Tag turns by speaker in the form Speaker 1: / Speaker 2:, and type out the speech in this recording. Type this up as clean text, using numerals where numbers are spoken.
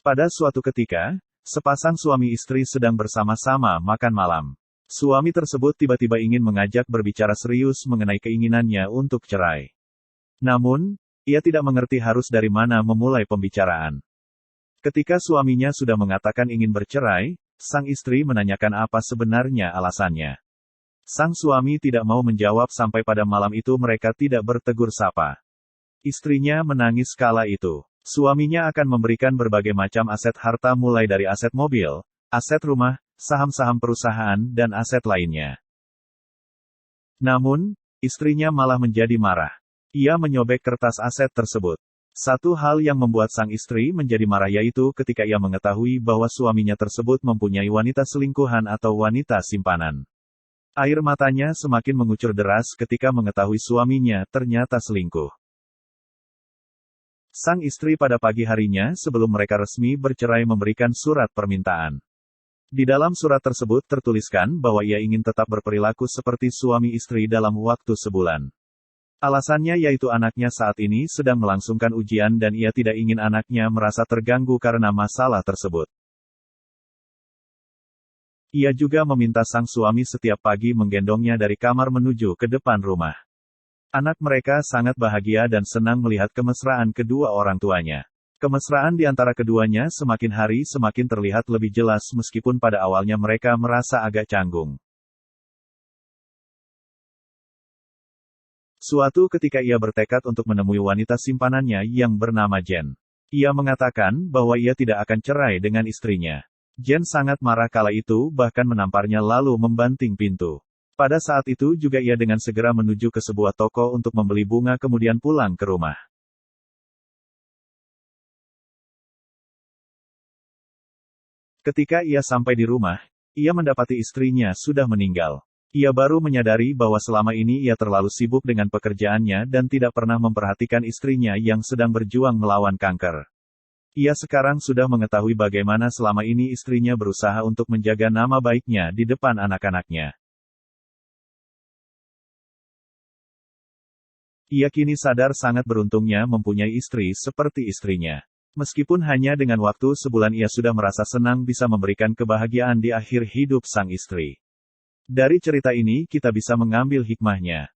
Speaker 1: Pada suatu ketika, sepasang suami istri sedang bersama-sama makan malam. Suami tersebut tiba-tiba ingin mengajak berbicara serius mengenai keinginannya untuk cerai. Namun, ia tidak mengerti harus dari mana memulai pembicaraan. Ketika suaminya sudah mengatakan ingin bercerai, sang istri menanyakan apa sebenarnya alasannya. Sang suami tidak mau menjawab sampai pada malam itu mereka tidak bertegur sapa. Istrinya menangis kala itu. Suaminya akan memberikan berbagai macam aset harta mulai dari aset mobil, aset rumah, saham-saham perusahaan, dan aset lainnya. Namun, istrinya malah menjadi marah. Ia menyobek kertas aset tersebut. Satu hal yang membuat sang istri menjadi marah yaitu ketika ia mengetahui bahwa suaminya tersebut mempunyai wanita selingkuhan atau wanita simpanan. Air matanya semakin mengucur deras ketika mengetahui suaminya ternyata selingkuh. Sang istri pada pagi harinya sebelum mereka resmi bercerai memberikan surat permintaan. Di dalam surat tersebut tertuliskan bahwa ia ingin tetap berperilaku seperti suami istri dalam waktu sebulan. Alasannya yaitu anaknya saat ini sedang melangsungkan ujian dan ia tidak ingin anaknya merasa terganggu karena masalah tersebut. Ia juga meminta sang suami setiap pagi menggendongnya dari kamar menuju ke depan rumah. Anak mereka sangat bahagia dan senang melihat kemesraan kedua orang tuanya. Kemesraan di antara keduanya semakin hari semakin terlihat lebih jelas meskipun pada awalnya mereka merasa agak canggung. Suatu ketika ia bertekad untuk menemui wanita simpanannya yang bernama Jen. Ia mengatakan bahwa ia tidak akan cerai dengan istrinya. Jen sangat marah kala itu bahkan menamparnya lalu membanting pintu. Pada saat itu juga ia dengan segera menuju ke sebuah toko untuk membeli bunga kemudian pulang ke rumah. Ketika ia sampai di rumah, ia mendapati istrinya sudah meninggal. Ia baru menyadari bahwa selama ini ia terlalu sibuk dengan pekerjaannya dan tidak pernah memperhatikan istrinya yang sedang berjuang melawan kanker. Ia sekarang sudah mengetahui bagaimana selama ini istrinya berusaha untuk menjaga nama baiknya di depan anak-anaknya. Ia kini sadar sangat beruntungnya mempunyai istri seperti istrinya. Meskipun hanya dengan waktu sebulan ia sudah merasa senang bisa memberikan kebahagiaan di akhir hidup sang istri. Dari cerita ini kita bisa mengambil hikmahnya.